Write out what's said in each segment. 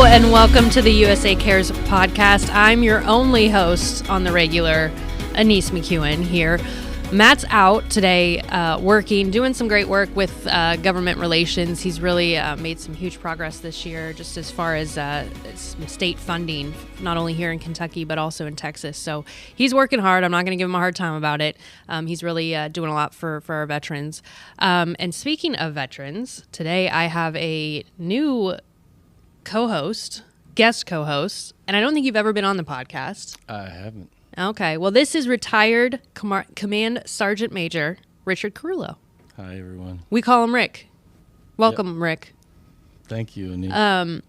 and welcome to the USA Cares podcast. I'm your only host on the regular, Anise McEwen here. Matt's out today working, doing some great work with government relations. He's really made some huge progress this year just as far as some state funding, not only here in Kentucky, but also in Texas. So he's working hard. I'm not going to give him a hard time about it. He's really doing a lot for our veterans. And speaking of veterans, today I have a new guest co-host, and I don't think you've ever been on the podcast. I haven't. Okay, well, this is retired Command Sergeant Major Richard Carullo. Hi, everyone. We call him Rick. Welcome, Rick. Thank you, Anita.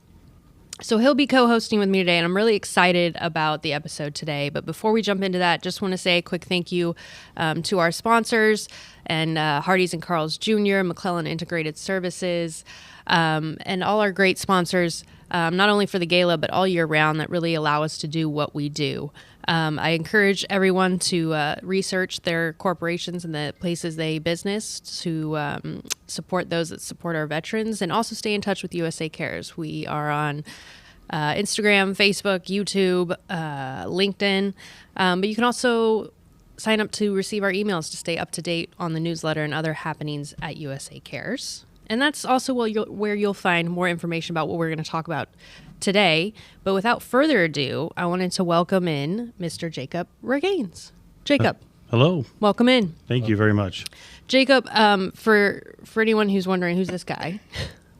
So he'll be co-hosting with me today, and I'm really excited about the episode today. But before we jump into that, just want to say a quick thank you to our sponsors, and Hardee's and Carl's Jr., McClellan Integrated Services, and all our great sponsors, not only for the gala, but all year round, that really allow us to do what we do. I encourage everyone to research their corporations and the places they business to support those that support our veterans, and also stay in touch with USA Cares. We are on Instagram, Facebook, YouTube, LinkedIn, but you can also sign up to receive our emails to stay up to date on the newsletter and other happenings at USA Cares. And that's also where you'll find more information about what we're going to talk about today. But without further ado, I wanted to welcome in Mr. Jacob Ragain. Jacob. Hello. Welcome in. Thank you very much. Jacob, for anyone who's wondering who's this guy,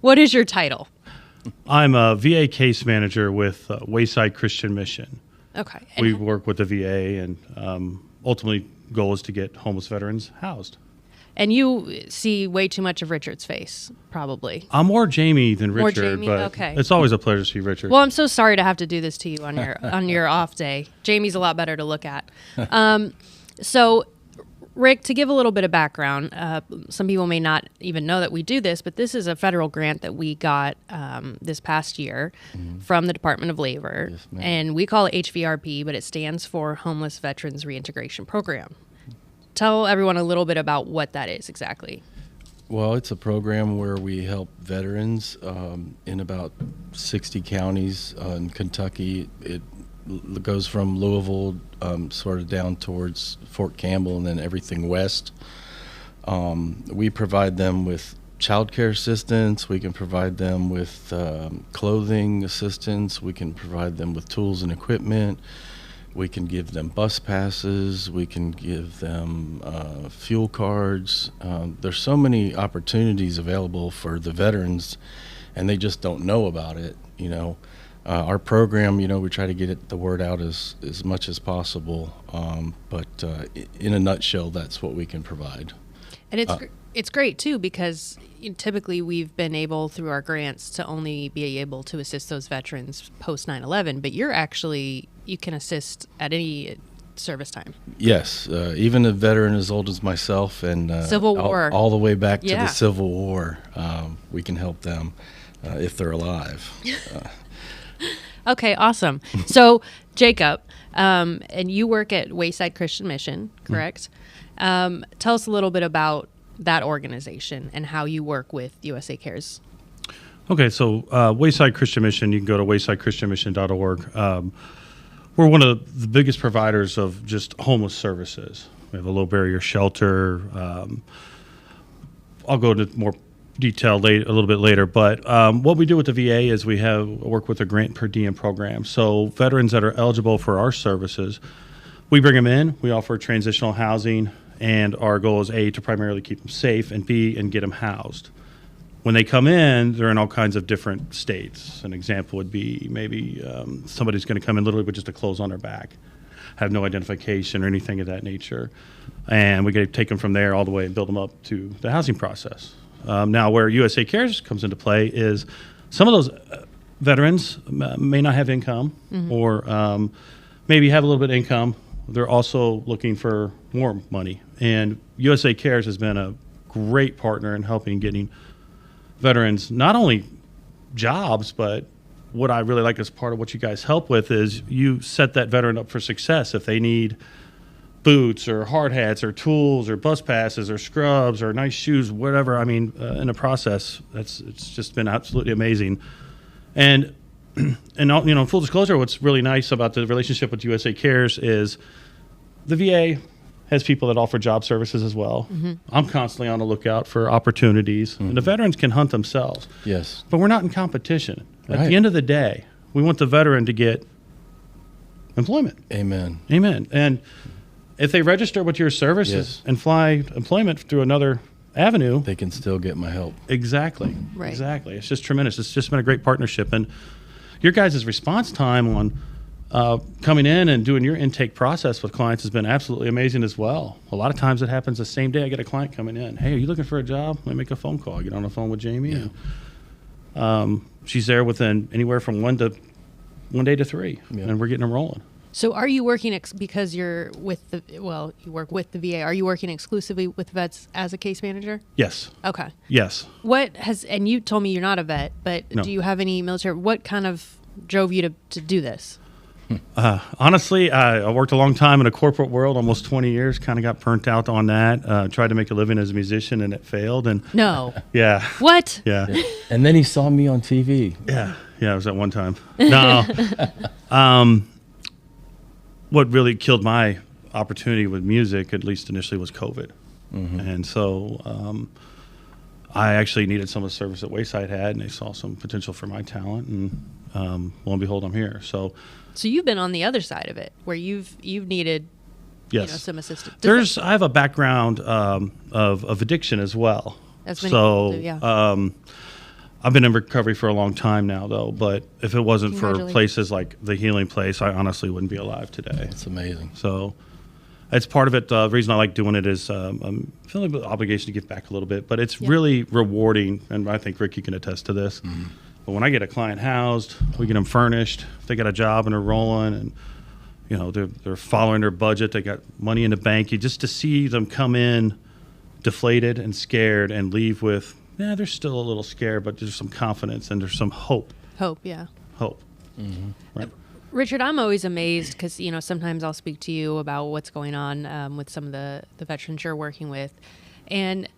what is your title? I'm a VA case manager with Wayside Christian Mission. Okay. We work with the VA, and ultimately goal is to get homeless veterans housed. And you see way too much of Richard's face, probably. I'm more Jamie than Richard, More Jamie? but Okay. It's always a pleasure to see Richard. Well, I'm so sorry to have to do this to you on your off day. Jamie's a lot better to look at. So, Rick, to give a little bit of background, some people may not even know that we do this, but this is a federal grant that we got this past year from the Department of Labor. Yes, ma'am. And we call it HVRP, but it stands for Homeless Veterans Reintegration Program. Tell everyone a little bit about what that is exactly. Well, it's a program where we help veterans in about 60 counties in Kentucky. It goes from Louisville sort of down towards Fort Campbell and then everything west. We provide them with child care assistance. We can provide them with clothing assistance. We can provide them with tools and equipment. We can give them bus passes. We can give them fuel cards. There's so many opportunities available for the veterans, and they just don't know about it. Our program, we try to get the word out as much as possible. But in a nutshell, that's what we can provide. And it's great, too, because typically we've been able, through our grants, to only be able to assist those veterans post 9/11, but you can assist at any service time. Yes, even a veteran as old as myself and Civil War. all the way back to the Civil War, we can help them if they're alive. Okay, awesome. So, Jacob, and you work at Wayside Christian Mission, correct? Tell us a little bit about that organization and how you work with USA Cares. Okay, so Wayside Christian Mission, you can go to waysidechristianmission.org. We're one of the biggest providers of just homeless services. We have a low barrier shelter. I'll go into more detail a little bit later, but what we do with the VA is we work with a grant per diem program. So veterans that are eligible for our services, we bring them in, we offer transitional housing, and our goal is A, to primarily keep them safe, and B, and get them housed. When they come in, they're in all kinds of different states. An example would be maybe somebody's going to come in literally with just a clothes on their back, have no identification or anything of that nature. And we take them from there all the way and build them up to the housing process. Now, where USA Cares comes into play is some of those veterans may not have income or maybe have a little bit of income. They're also looking for more money. And USA Cares has been a great partner in helping getting veterans not only jobs, but what I really like as part of what you guys help with is you set that veteran up for success. If they need boots or hard hats or tools or bus passes or scrubs or nice shoes, whatever, in the process, it's just been absolutely amazing. And full disclosure, what's really nice about the relationship with USA Cares is the VA has people that offer job services as well. Mm-hmm. I'm constantly on the lookout for opportunities, and the veterans can hunt themselves. Yes. But we're not in competition. Right. At the end of the day, we want the veteran to get employment. Amen. And if they register with your services and fly employment through another avenue, they can still get my help. Exactly. Right. Exactly. It's just tremendous. It's just been a great partnership. And your guys' response time on coming in and doing your intake process with clients has been absolutely amazing as well. A lot of times it happens the same day I get a client coming in. Hey, are you looking for a job? Let me make a phone call. I get on the phone with Jamie. Yeah. And, she's there within anywhere from 1 day to 3, and we're getting them rolling. So are you working because you're with you work with the VA. Are you working exclusively with vets as a case manager? Yes. Okay. Yes. And you told me you're not a vet, but No. do you have any military, what kind of drove you to do this? Honestly, I worked a long time in a corporate world, almost 20 years, kind of got burnt out on that, tried to make a living as a musician and it failed. And No. yeah. What? Yeah. And then he saw me on TV. Yeah. Yeah. It was at one time. No. What really killed my opportunity with music, at least initially, was COVID. Mm-hmm. And so I actually needed some of the service that Wayside had, and they saw some potential for my talent, and lo and behold, I'm here. So you've been on the other side of it, where you've needed some assistance. I have a background of addiction as well. As many people do, yeah. I've been in recovery for a long time now, though. But if it wasn't for places like the Healing Place, I honestly wouldn't be alive today. That's amazing. So it's part of it. The reason I like doing it is I'm feeling the obligation to give back a little bit. But it's really rewarding, and I think, Rick, you can attest to this. Mm-hmm. But when I get a client housed, we get them furnished, if they got a job and they're rolling, and they're following their budget, they got money in the bank, just to see them come in deflated and scared and leave with, they're still a little scared, but there's some confidence and there's some hope. Hope, yeah. Hope. Mm-hmm. Right. Richard, I'm always amazed because, sometimes I'll speak to you about what's going on with some of the veterans you're working with. And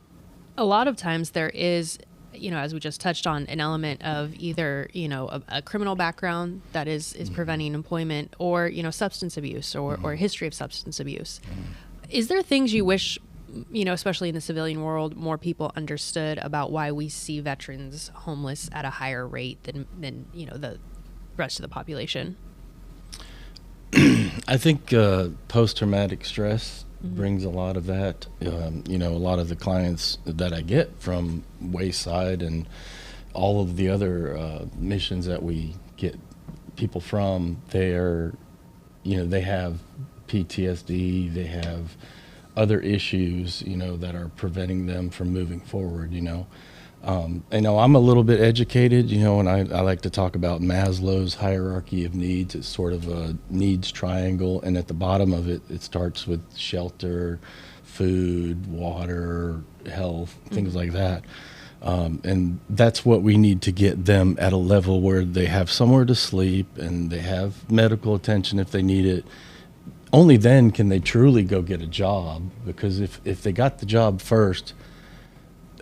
a lot of times there is, as we just touched on, an element of either, a criminal background that is preventing employment, or, substance abuse or a history of substance abuse. Is there things you wish, especially in the civilian world, more people understood about why we see veterans homeless at a higher rate than the rest of the population? I think post-traumatic stress brings a lot of that. A lot of the clients that I get from Wayside and all of the other missions that we get people from, they have PTSD, they have other issues, that are preventing them from moving forward, I know I'm a little bit educated, and I like to talk about Maslow's hierarchy of needs. It's sort of a needs triangle, and at the bottom of it, it starts with shelter, food, water, health, things like that. And that's what we need to get them at a level where they have somewhere to sleep and they have medical attention if they need it. Only then can they truly go get a job, because if they got the job first,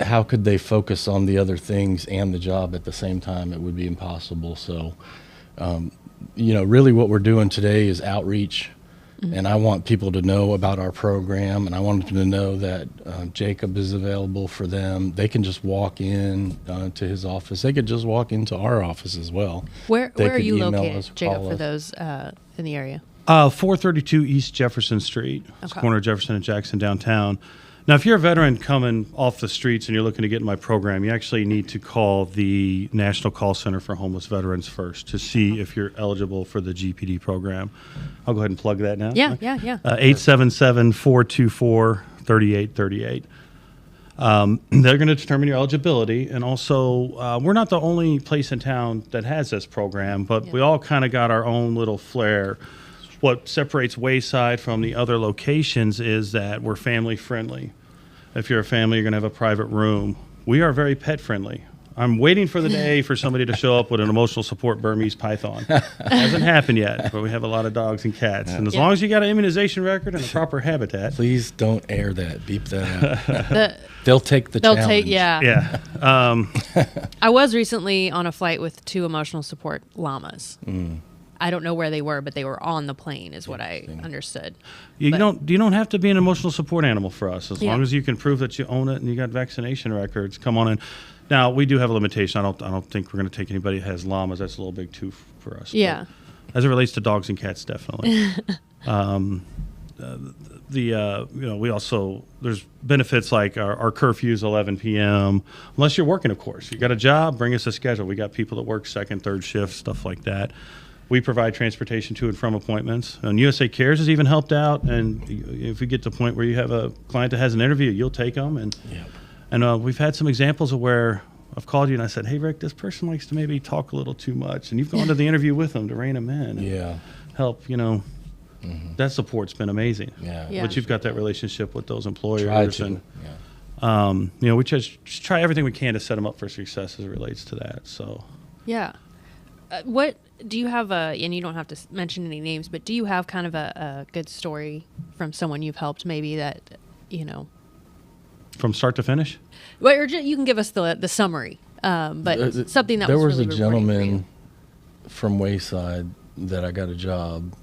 how could they focus on the other things and the job at the same time? It would be impossible. So, really what we're doing today is outreach. Mm-hmm. And I want people to know about our program, and I want them to know that Jacob is available for them. They can just walk in to his office. They could just walk into our office as well. Where are you located, Jacob, for those in the area? 432 East Jefferson Street. Okay. It's corner of Jefferson and Jackson downtown. Now, if you're a veteran coming off the streets and you're looking to get in my program, you actually need to call the National Call Center for Homeless Veterans first to see if you're eligible for the GPD program. I'll go ahead and plug that now. Yeah. 877-424-3838. They're going to determine your eligibility. And also, we're not the only place in town that has this program, but we all kind of got our own little flair. What separates Wayside from the other locations is that we're family friendly. If you're a family, you're going to have a private room. We are very pet friendly. I'm waiting for the day for somebody to show up with an emotional support Burmese python. Hasn't happened yet, but we have a lot of dogs and cats. And as long as you got an immunization record and a proper habitat. Please don't air that. Beep that out. They'll take the challenge. Yeah. I was recently on a flight with 2 emotional support llamas. I don't know where they were, but they were on the plane is what I understood. You don't have to be an emotional support animal for us. As long as you can prove that you own it and you got vaccination records, come on in. Now, we do have a limitation. I don't think we're going to take anybody that has llamas. That's a little big too for us. Yeah. But as it relates to dogs and cats, definitely. We also, there's benefits like our curfew's 11 p.m. Unless you're working, of course. You got a job, bring us a schedule. We got people that work second, third shift, stuff like that. We provide transportation to and from appointments. And USA Cares has even helped out. And if we get to the point where you have a client that has an interview, you'll take them. And we've had some examples of where I've called you and I said, hey, Rick, this person likes to maybe talk a little too much. And you've gone to the interview with them to rein them in. And help, That support's been amazing. But you've got that relationship with those employers. We just try everything we can to set them up for success as it relates to that. So. Yeah. What do you have and you don't have to mention any names, but do you have kind of a good story from someone you've helped maybe that, From start to finish? Well, or you can give us the summary, but something that there was was really a gentleman from Wayside that I got a job.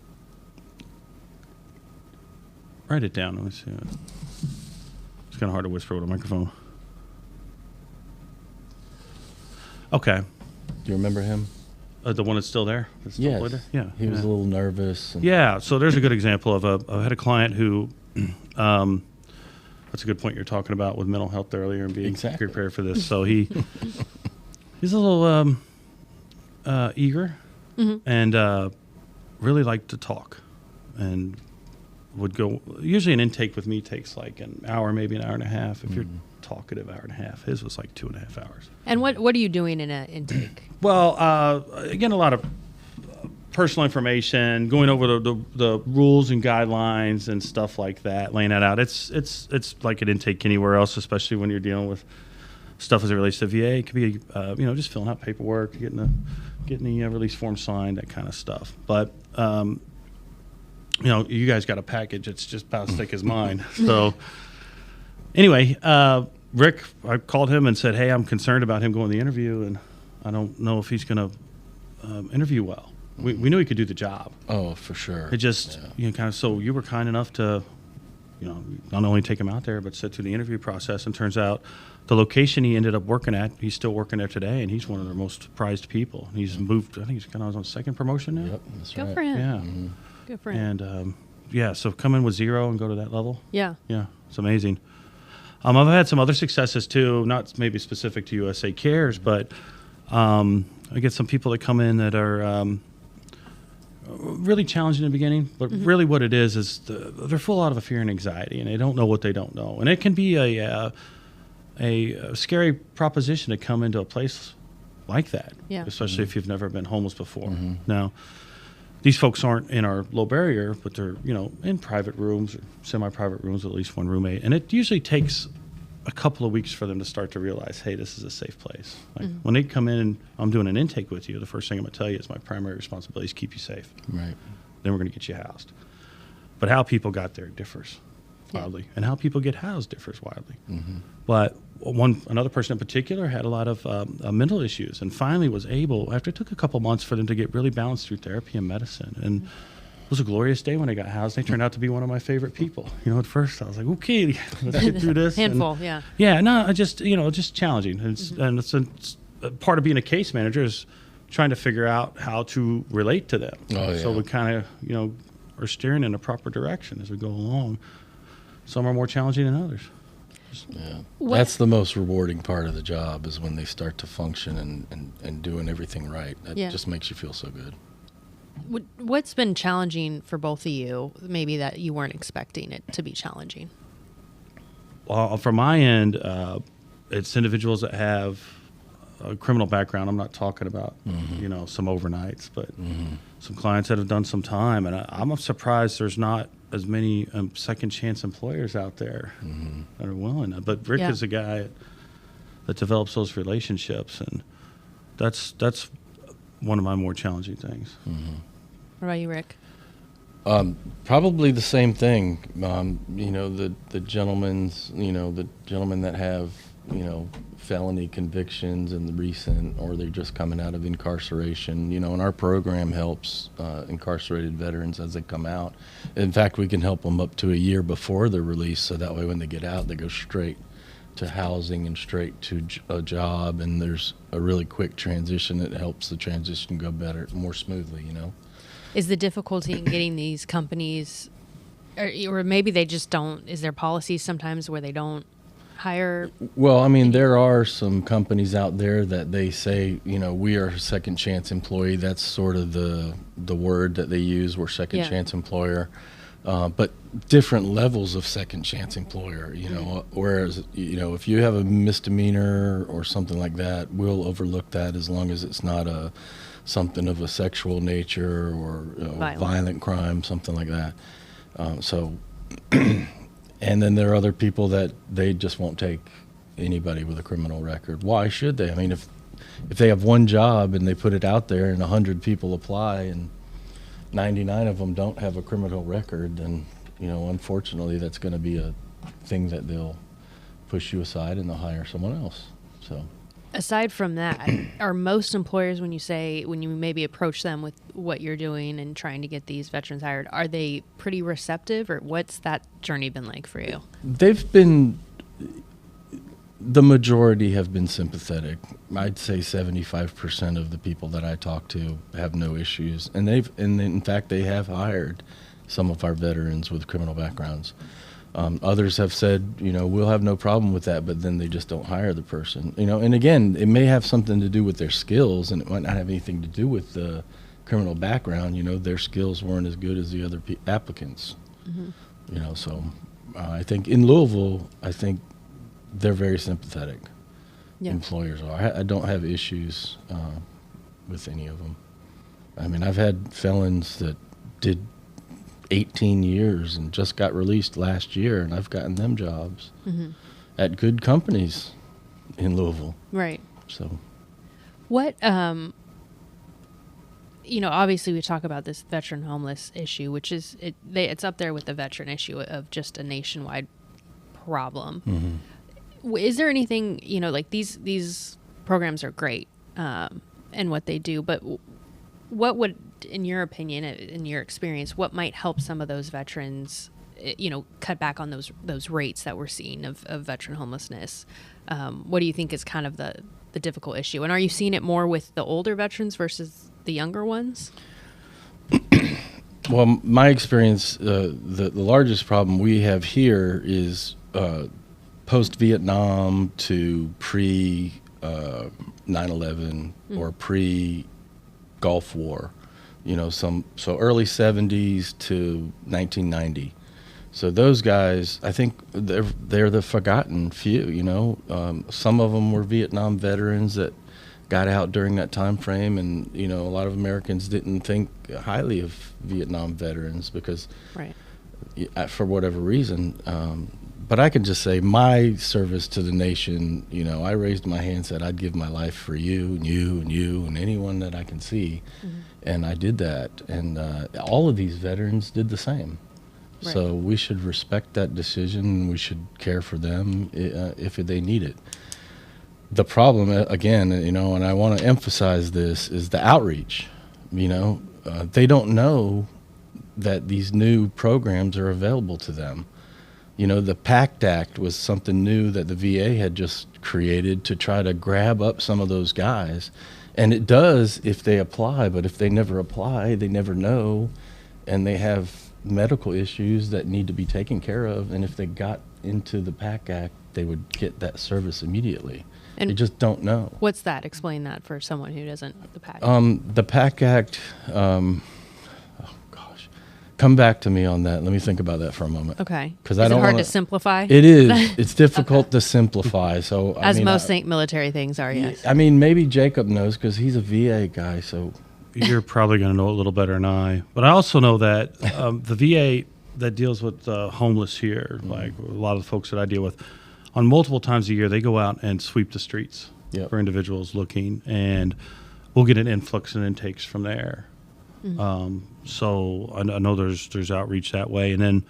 Write it down. Let me see. It's kind of hard to whisper with a microphone. Okay. Do you remember him? The one that's still there? Yes. Yeah. He was a little nervous. So there's a good example of I had a client who, that's a good point you're talking about with mental health earlier and being prepared for this. So he's a little eager and really liked to talk and would go, usually an intake with me takes like an hour, maybe an hour and a half. If you're talkative, hour and a half. His was like 2.5 hours. And what are you doing in an intake? Well, again, a lot of personal information, going over the rules and guidelines and stuff like that, laying that out. It's like an intake anywhere else, especially when you're dealing with stuff as it relates to VA. It could be just filling out paperwork, getting the release form signed, that kind of stuff. But you guys got a package that's just about as thick as mine. So anyway, Rick, I called him and said, hey, I'm concerned about him going to the interview, and I don't know if he's going to interview well. We knew he could do the job. Oh, for sure. It just, so you were kind enough to, not only take him out there, but sit through the interview process. And turns out the location he ended up working at, he's still working there today, and he's one of their most prized people. He's moved, I think he's kind of on second promotion now. Yep, that's right. Good for him. Yeah. Mm-hmm. Good for him. And, so come in with 0 and go to that level. Yeah. Yeah, it's amazing. I've had some other successes too, not maybe specific to USA Cares, but I get some people that come in that are really challenging in the beginning, but really what it is they're full out of a fear and anxiety, and they don't know what they don't know. And it can be a scary proposition to come into a place like that, especially if you've never been homeless before. Now, these folks aren't in our low barrier, but they're, in private rooms or semi-private rooms with at least one roommate. And it usually takes a couple of weeks for them to start to realize, hey, this is a safe place. Like when they come in and I'm doing an intake with you, the first thing I'm going to tell you is my primary responsibility is keep you safe. Right. Then we're going to get you housed. But how people got there differs wildly. And how people get housed differs wildly. But another person in particular had a lot of mental issues, and finally was able, after it took a couple months for them to get really balanced through therapy and medicine. And it was a glorious day when they got housed. They turned out to be one of my favorite people. At first I was like, okay, let's get through this. Handful, Yeah, no, just challenging. And it's part of being a case manager is trying to figure out how to relate to them. Oh, yeah. So we kind of, are steering in a proper direction as we go along. Some are more challenging than others. Yeah, that's the most rewarding part of the job, is when they start to function and doing everything right. That just makes you feel so good. What's been challenging for both of you, maybe that you weren't expecting it to be challenging? Well, from my end, it's individuals that have a criminal background. I'm not talking about, some overnights, but some clients that have done some time. And I'm surprised there's not as many second chance employers out there that are willing. But Rick is a guy that develops those relationships, and that's one of my more challenging things. Mm-hmm. What about you, Rick? Probably the same thing. The gentlemen that have, felony convictions in the recent, or they're just coming out of incarceration, and our program helps incarcerated veterans as they come out. In fact, we can help them up to a year before they're released, so that way when they get out, they go straight to housing and straight to a job, and there's a really quick transition that helps the transition go better, more smoothly, Is the difficulty in getting these companies, or maybe they just don't, is there policies sometimes where they don't hire? Well, there are some companies out there that they say, we are a second chance employee. That's sort of the word that they use. We're second chance employer. But different levels of second chance employer, whereas, if you have a misdemeanor or something like that, we'll overlook that as long as it's not something of a sexual nature or violent crime, something like that. And then there are other people that they just won't take anybody with a criminal record. Why should they? If they have one job and they put it out there and 100 people apply and 99 of them don't have a criminal record, then, unfortunately that's going to be a thing that they'll push you aside and they'll hire someone else. So. Aside from that, are most employers, when you maybe approach them with what you're doing and trying to get these veterans hired, are they pretty receptive, or what's that journey been like for you? The majority have been sympathetic. I'd say 75% of the people that I talk to have no issues, and in fact they have hired some of our veterans with criminal backgrounds. Others have said, we'll have no problem with that, but then they just don't hire the person. And again, it may have something to do with their skills, and it might not have anything to do with the criminal background. Their skills weren't as good as the other applicants. Mm-hmm. So I think in Louisville, they're very sympathetic. Yeah. Employers are. I don't have issues with any of them. I've had felons that did 18 years and just got released last year, and I've gotten them jobs at good companies in Louisville. Right. So what obviously we talk about this veteran homeless issue, which is it's up there with the veteran issue of just a nationwide problem. Mm-hmm. Is there anything, like these programs are great and what they do, but what would, in your opinion, in your experience, what might help some of those veterans, cut back on those rates that we're seeing of veteran homelessness? What do you think is kind of the difficult issue? And are you seeing it more with the older veterans versus the younger ones? Well, my experience, the largest problem we have here is post-Vietnam to pre-9/11 or pre-Gulf War, so early 70s to 1990. So those guys, I think they're the forgotten few. Some of them were Vietnam veterans that got out during that time frame, and a lot of Americans didn't think highly of Vietnam veterans because, for whatever reason. But I can just say my service to the nation, I raised my hand and said I'd give my life for you and you and you and anyone that I can see. Mm-hmm. And I did that. And all of these veterans did the same. Right. So we should respect that decision. We should care for them if they need it. The problem, again, and I want to emphasize this, is the outreach. They don't know that these new programs are available to them. The PACT Act was something new that the VA had just created to try to grab up some of those guys. And it does if they apply, but if they never apply, they never know, and they have medical issues that need to be taken care of. And if they got into the PACT Act, they would get that service immediately. And they just don't know. What's that? Explain that for someone who doesn't know the PACT Act. The PACT Act, come back to me on that. Let me think about that for a moment. Okay. Because I don't. Is it hard to simplify? It is. It's difficult to simplify. So as most military things are, yes. Maybe Jacob knows because he's a VA guy. So you're probably going to know it a little better than I. But I also know that the VA that deals with homeless here, like a lot of the folks that I deal with, on multiple times a year, they go out and sweep the streets Yep. for individuals looking, and we'll get an influx and intakes from there. So I know there's outreach that way. And then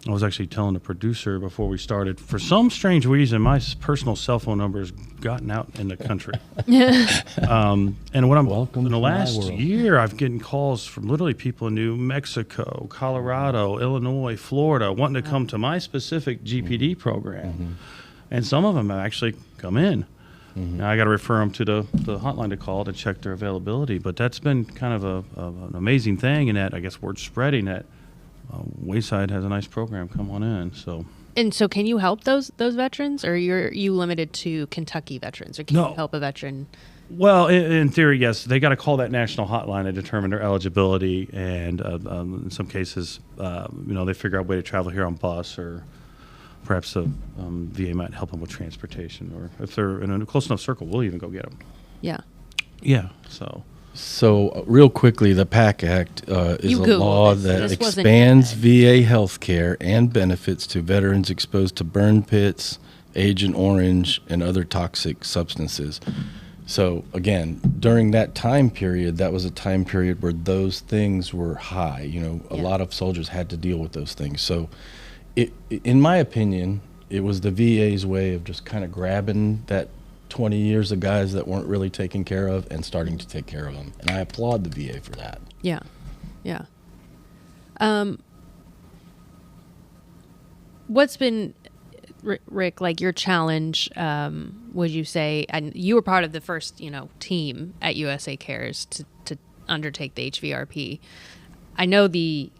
I was actually telling the producer before we started, for some strange reason, my personal cell phone number has gotten out in the country. And what Welcome in the to my last world. year, I've getting calls from literally people in New Mexico, Colorado, Illinois, Florida, wanting to come to my specific GPD program. And some of them have actually come in. Now I got to refer them to the hotline to call to check their availability. But that's been kind of an amazing thing, in that I guess word's spreading that Wayside has a nice program. Come on in. So. And so can you help those veterans, or are you limited to Kentucky veterans, or can you help a veteran? Well, in theory, yes. They got to call that national hotline to determine their eligibility, and in some cases, they figure out a way to travel here on bus, or perhaps the VA might help them with transportation, or if they're in a close enough circle, we'll even go get them. Yeah. Yeah. So real quickly, the PAC Act is You a Googled law this. that This wasn't expands internet. VA health care and benefits to veterans exposed to burn pits, Agent Orange, and other toxic substances. So again, during that time period, that was a time period where those things were high. A lot of soldiers had to deal with those things. So in my opinion, it was the VA's way of just kind of grabbing that 20 years of guys that weren't really taken care of and starting to take care of them. And I applaud the VA for that. Yeah. Yeah. What's been, Rick, like your challenge, would you say, and you were part of the first, team at USA Cares to undertake the HVRP. I know the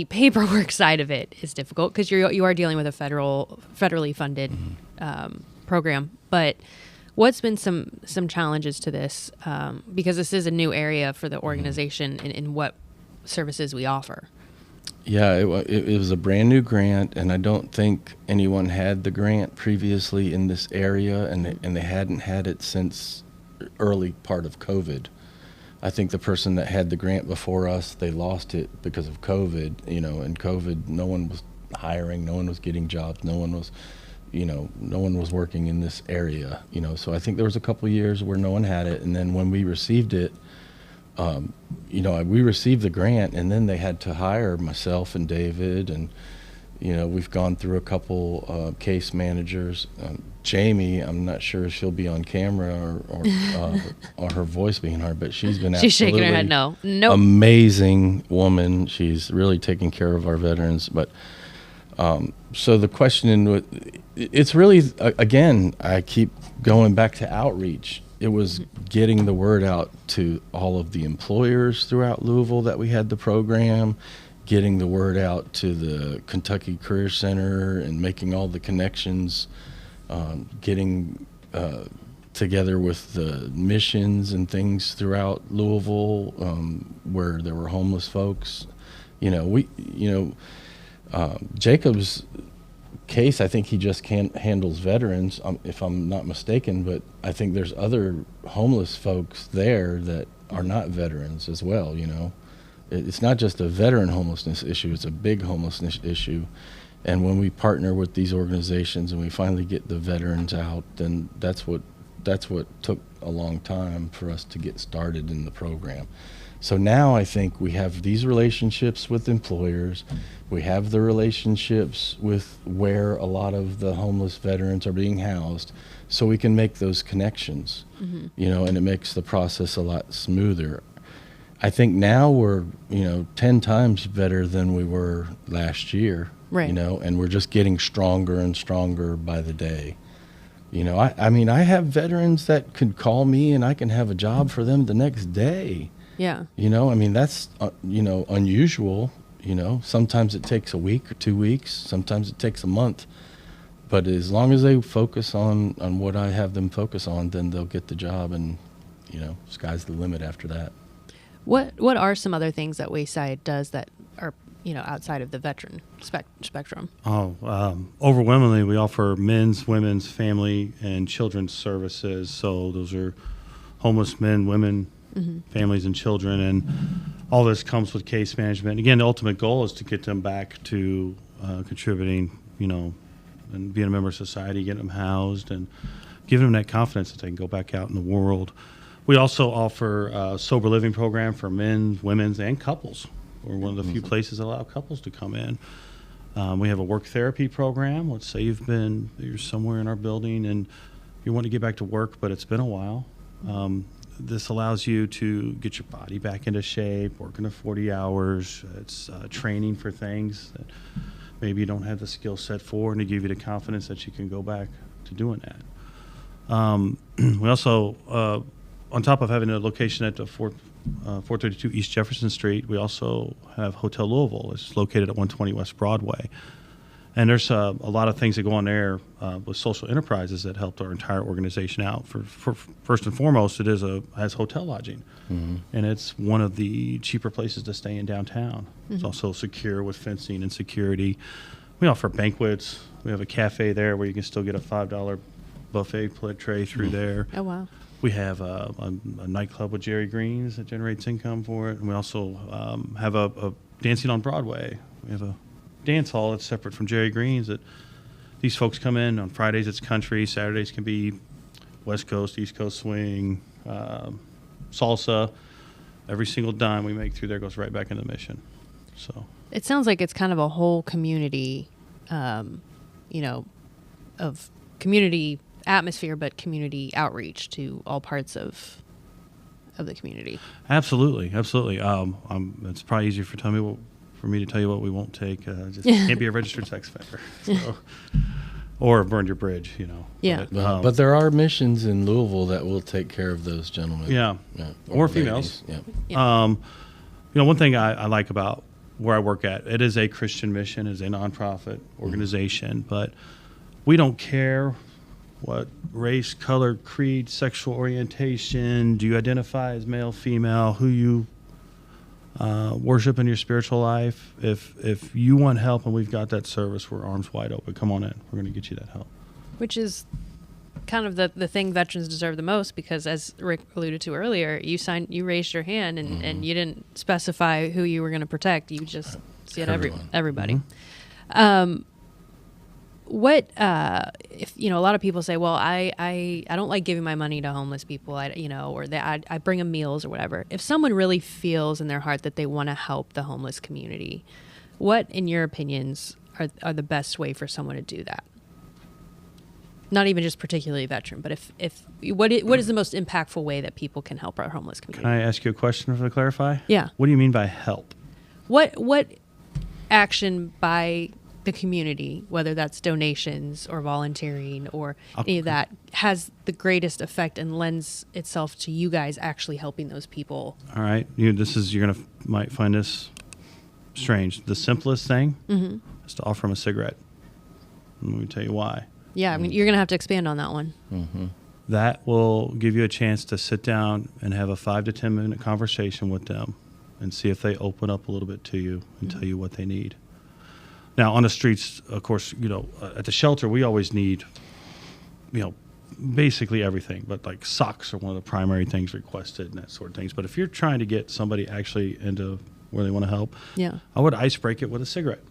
paperwork side of it is difficult because you are dealing with a federally funded program, but what's been some challenges to this, because this is a new area for the organization in what services we offer? Yeah, it was a brand new grant, and I don't think anyone had the grant previously in this area, and they hadn't had it since early part of COVID. I think the person that had the grant before us, they lost it because of COVID, and COVID, no one was hiring, no one was getting jobs, no one was working in this area, so I think there was a couple of years where no one had it. And then when we received it, we received the grant, and then they had to hire myself and David, and we've gone through a couple case managers. Jamie, I'm not sure she'll be on camera or her voice being heard, but she's been She's shaking her head no. Nope. Amazing woman. She's really taking care of our veterans. But so the question, it's really, again, I keep going back to outreach. It was getting the word out to all of the employers throughout Louisville that we had the program, getting the word out to the Kentucky Career Center and making all the connections, getting together with the missions and things throughout Louisville, where there were homeless folks. Jacob's case, I think he just handles veterans, if I'm not mistaken, but I think there's other homeless folks there that are not veterans as well. It's not just a veteran homelessness issue, it's a big homelessness issue. And when we partner with these organizations and we finally get the veterans out, then that's what took a long time for us to get started in the program. So now I think we have these relationships with employers, we have the relationships with where a lot of the homeless veterans are being housed, so we can make those connections, and it makes the process a lot smoother. I think now we're, 10 times better than we were last year, right. And we're just getting stronger and stronger by the day. I have veterans that could call me and I can have a job for them the next day. Yeah. That's, unusual. Sometimes it takes a week or 2 weeks. Sometimes it takes a month. But as long as they focus on what I have them focus on, then they'll get the job, and, sky's the limit after that. What are some other things that Wayside does that are, outside of the veteran spectrum? Overwhelmingly, we offer men's, women's, family, and children's services. So those are homeless men, women, families, and children. And all this comes with case management. Again, the ultimate goal is to get them back to contributing, and being a member of society, getting them housed, and giving them that confidence that they can go back out in the world. We also offer a sober living program for men, women's, and couples. We're one of the few places that allow couples to come in. We have a work therapy program. Let's say you're somewhere in our building and you want to get back to work, but it's been a while. This allows you to get your body back into shape, working the 40 hours. It's training for things that maybe you don't have the skill set for, and to give you the confidence that you can go back to doing that. We also, on top of having a location at the 432 East Jefferson Street, we also have Hotel Louisville. It's located at 120 West Broadway. And there's a lot of things that go on there with social enterprises that helped our entire organization out. For first and foremost, it has hotel lodging, and it's one of the cheaper places to stay in downtown. It's also secure with fencing and security. We offer banquets. We have a cafe there where you can still get a $5 buffet tray through there. Oh, wow. We have a nightclub with Jerry Greens that generates income for it. And we also have a dancing on Broadway. We have a dance hall that's separate from Jerry Greens that these folks come in. On Fridays it's country, Saturdays can be West Coast, East Coast swing, salsa. Every single dime we make through there goes right back into the mission. So it sounds like it's kind of a whole community, of community atmosphere, but community outreach to all parts of the community. Absolutely. It's probably easier for me to tell you what we won't take. Just can't be a registered sex offender, so, or burn your bridge. Yeah. But there are missions in Louisville that will take care of those gentlemen. Yeah. Or females. Yeah. One thing I like about where I work at, it is a Christian mission, it is a nonprofit organization, but we don't care what race, color, creed, sexual orientation, do you identify as male, female, who you worship in your spiritual life. If you want help and we've got that service, we're arms wide open. Come on in. We're going to get you that help. Which is kind of the thing veterans deserve the most, because as Rick alluded to earlier, you raised your hand and you didn't specify who you were going to protect. You just said everybody. What if a lot of people say, well, I don't like giving my money to homeless people, or that I bring them meals or whatever. If someone really feels in their heart that they want to help the homeless community, what, in your opinions, are the best way for someone to do that? Not even just particularly veteran, but what is the most impactful way that people can help our homeless community? Can I ask you a question to clarify? Yeah. What do you mean by help? What action by the community, whether that's donations or volunteering or any of that, has the greatest effect and lends itself to you guys actually helping those people? All right. Might find this strange. The simplest thing is to offer them a cigarette. Let me tell you why. Yeah, I mean, you're going to have to expand on that one. That will give you a chance to sit down and have a 5 to 10 minute conversation with them and see if they open up a little bit to you and tell you what they need. Now, on the streets, of course, at the shelter, we always need, basically everything. But like socks are one of the primary things requested and that sort of things. But if you're trying to get somebody actually into where they want to help, I would ice break it with a cigarette.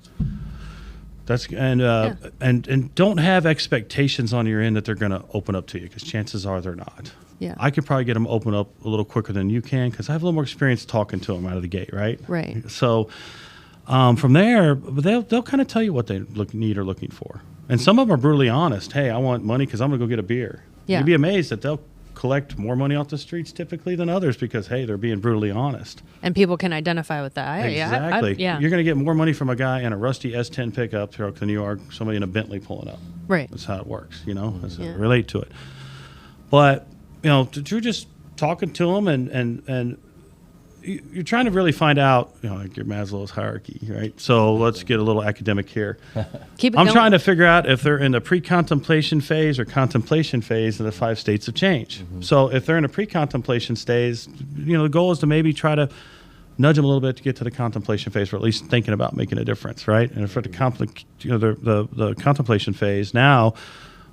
And don't have expectations on your end that they're going to open up to you, because chances are they're not. Yeah. I could probably get them open up a little quicker than you can, because I have a little more experience talking to them out of the gate, right? Right. So from there, they'll kind of tell you what they need or looking for. And some of them are brutally honest. Hey, I want money because I'm going to go get a beer. Yeah. You'd be amazed that they'll collect more money off the streets typically than others, because, hey, they're being brutally honest. And people can identify with that. Exactly. You're going to get more money from a guy in a rusty S10 pickup truck than you are somebody in a Bentley pulling up. Right. That's how it works, That's how relate to it. But, to just talking to them and you're trying to really find out, like your Maslow's hierarchy, right? So let's get a little academic here. I'm trying to figure out if they're in the pre-contemplation phase or contemplation phase of the 5 states of change. So if they're in a pre-contemplation phase, the goal is to maybe try to nudge them a little bit to get to the contemplation phase, or at least thinking about making a difference, right? And for the contemplation phase, now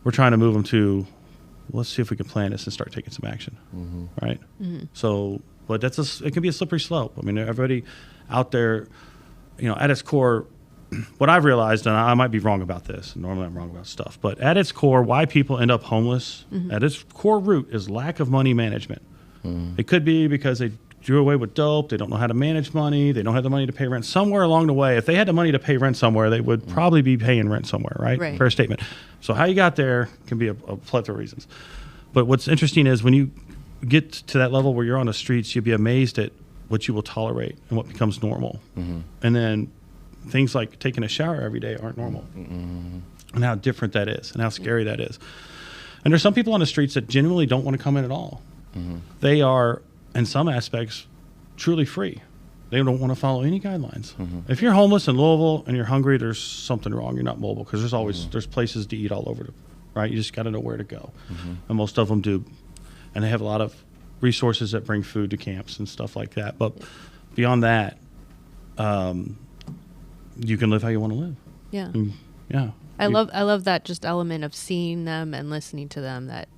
we're trying to move them to, let's see if we can plan this and start taking some action, right? So. But it can be a slippery slope. I mean, everybody out there, at its core, what I've realized, and I might be wrong about this, normally I'm wrong about stuff, but at its core, why people end up homeless, at its core root is lack of money management. It could be because they drew away with dope, they don't know how to manage money, they don't have the money to pay rent. Somewhere along the way, if they had the money to pay rent somewhere, they would probably be paying rent somewhere, right? Fair statement. So how you got there can be a plethora of reasons. But what's interesting is when you get to that level where you're on the streets, you'll be amazed at what you will tolerate and what becomes normal. And then things like taking a shower every day aren't normal. And how different that is and how scary that is. And there's some people on the streets that genuinely don't want to come in at all. They are, in some aspects, truly free. They don't want to follow any guidelines. If you're homeless in Louisville and you're hungry, there's something wrong. You're not mobile because there's always there's places to eat all over, right? You just got to know where to go. And most of them do. And they have a lot of resources that bring food to camps and stuff like that. But beyond that, you can live how you want to live. Yeah. Yeah. I love that just element of seeing them and listening to them that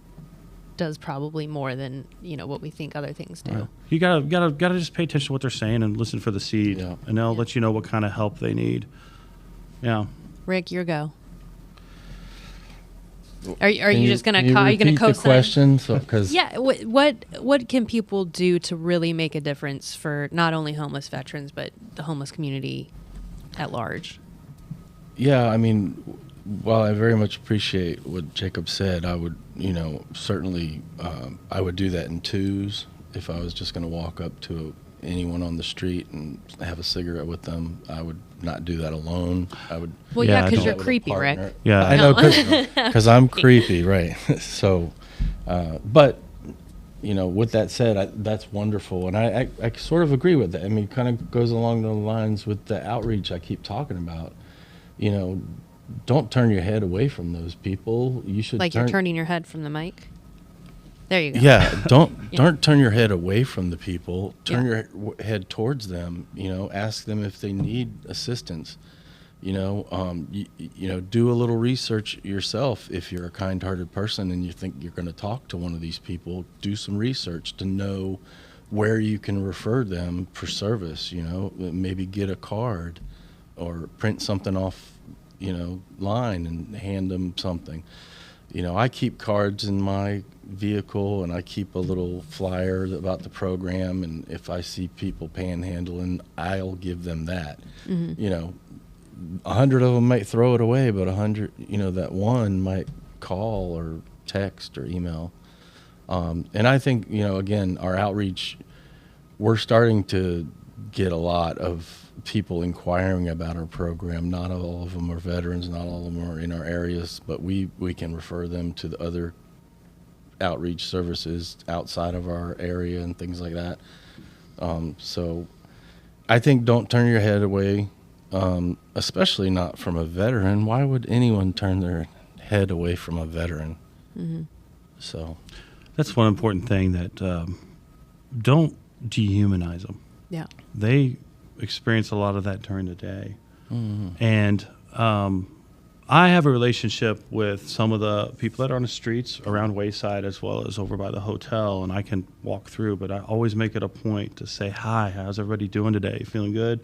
does probably more than, what we think other things do. Right. You gotta just pay attention to what they're saying and listen for the seed, and they'll let you know what kind of help they need. Yeah. Rick, your go. Are you just gonna Can you repeat the question? So, yeah. What can people do to really make a difference for not only homeless veterans but the homeless community at large? Yeah, I mean, while I very much appreciate what Jacob said, I would, certainly, I would do that in twos. If I was just going to walk up to anyone on the street and have a cigarette with them, I would not do that alone. I would. Well, yeah, because you're creepy, Rick. Yeah, I know, because I'm creepy, right? So, but with that said, that's wonderful, and I sort of agree with that. I mean, it kind of goes along the lines with the outreach I keep talking about. Don't turn your head away from those people. You should you're turning your head from the mic. There you go. Yeah, don't turn your head away from the people. Turn your head towards them. Ask them if they need assistance. Do a little research yourself. If you're a kind-hearted person and you think you're going to talk to one of these people, do some research to know where you can refer them for service. Maybe get a card or print something off line and hand them something. I keep cards in my vehicle, and I keep a little flyer about the program, and if I see people panhandling, I'll give them that. 100 of them might throw it away, but 100, that one might call or text or email. And I think, again, our outreach, we're starting to get a lot of people inquiring about our program. Not all of them are veterans, not all of them are in our areas, but we can refer them to the other outreach services outside of our area and things like that. So I think don't turn your head away, especially not from a veteran. Why would anyone turn their head away from a veteran? So that's one important thing, that don't dehumanize them. Yeah. They experience a lot of that during the day. And I have a relationship with some of the people that are on the streets around Wayside as well as over by the hotel, and I can walk through, but I always make it a point to say, hi, how's everybody doing today? Feeling good?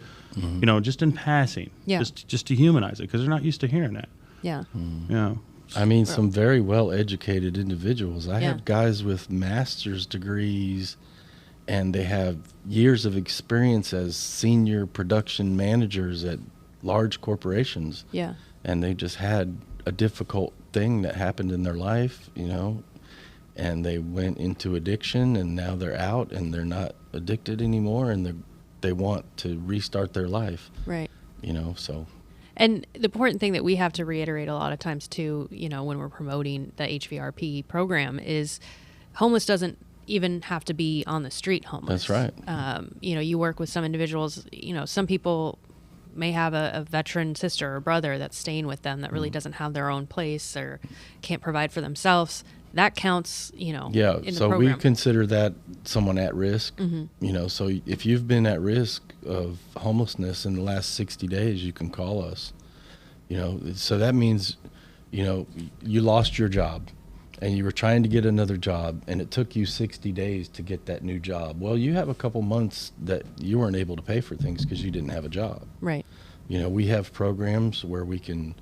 Just in passing, just to humanize it, because they're not used to hearing that. Yeah. Yeah. I mean, some very well-educated individuals. I have guys with master's degrees, and they have years of experience as senior production managers at large corporations. Yeah. And they just had a difficult thing that happened in their life, and they went into addiction, and now they're out and they're not addicted anymore, and they want to restart their life. Right. So. And the important thing that we have to reiterate a lot of times too, when we're promoting the HVRP program, is homeless doesn't even have to be on the street homeless. That's right. You work with some individuals, some people may have a veteran sister or brother that's staying with them that really doesn't have their own place or can't provide for themselves. That counts, in the so program. we consider that someone at risk. So if you've been at risk of homelessness in the last 60 days, you can call us. So that means, you lost your job and you were trying to get another job, and it took you 60 days to get that new job. Well, you have a couple months that you weren't able to pay for things because you didn't have a job. Right. We have programs where we can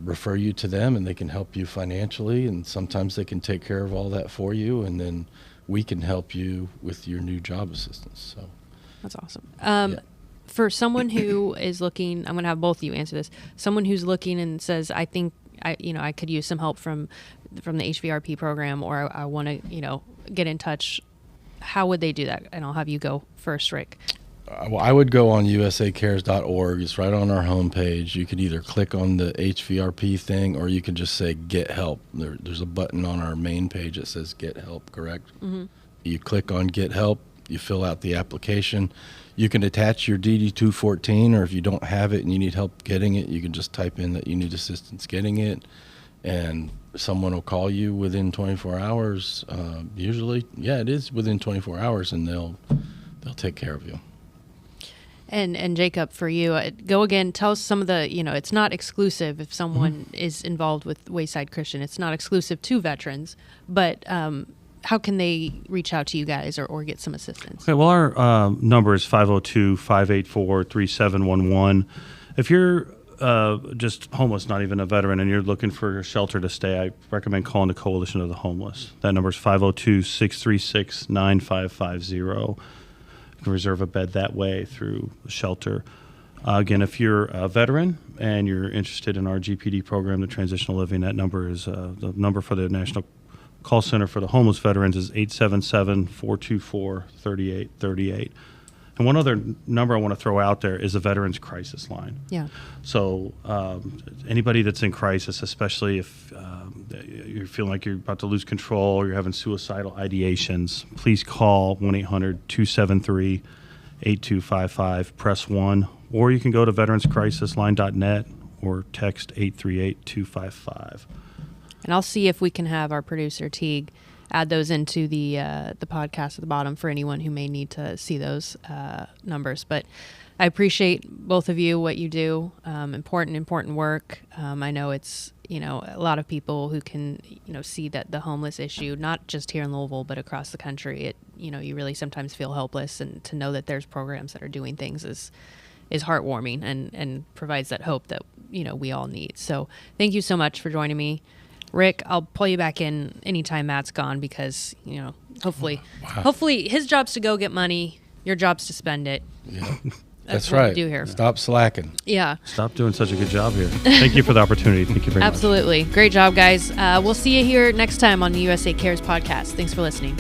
refer you to them, and they can help you financially, and sometimes they can take care of all that for you, and then we can help you with your new job assistance. So that's awesome. For someone who is looking, I'm going to have both of you answer this. Someone who's looking and says, I think I could use some help from the HVRP program, or I want to, get in touch. How would they do that? And I'll have you go first, Rick. Well, I would go on usacares.org. It's right on our homepage. You could either click on the HVRP thing, or you can just say get help. There's a button on our main page that says get help, correct? Mm-hmm. You click on get help, you fill out the application. You can attach your DD-214, or if you don't have it and you need help getting it, you can just type in that you need assistance getting it, and someone will call you within 24 hours. Usually, it is within 24 hours, and they'll take care of you. And Jacob, for you, go again. Tell us some of the, it's not exclusive if someone is involved with Wayside Christian. It's not exclusive to veterans, but how can they reach out to you guys or get some assistance? Okay, well, our number is 502-584-3711. If you're just homeless, not even a veteran, and you're looking for a shelter to stay, I recommend calling the Coalition of the Homeless. That number is 502-636-9550. You can reserve a bed that way through the shelter. Again, if you're a veteran and you're interested in our GPD program, the Transitional Living, that number is the number for the National Call Center for the Homeless Veterans is 877-424-3838. And one other number I want to throw out there is the Veterans Crisis Line. Yeah. So anybody that's in crisis, especially if you're feeling like you're about to lose control or you're having suicidal ideations, please call 1-800-273-8255, press 1, or you can go to veteranscrisisline.net or text 838-255. And I'll see if we can have our producer, Teague, add those into the podcast at the bottom for anyone who may need to see those numbers. But I appreciate both of you, what you do. Important work. I know it's, a lot of people who can, see that the homeless issue, not just here in Louisville, but across the country, you really sometimes feel helpless, and to know that there's programs that are doing things is heartwarming and provides that hope that, we all need. So thank you so much for joining me. Rick, I'll pull you back in anytime Matt's gone, because, hopefully his job's to go get money, your job's to spend it. Yeah. That's what right. We do here. Stop slacking. Yeah. Stop doing such a good job here. Thank you for the opportunity. Thank you very much. Absolutely. Great job, guys. We'll see you here next time on the USA Cares podcast. Thanks for listening.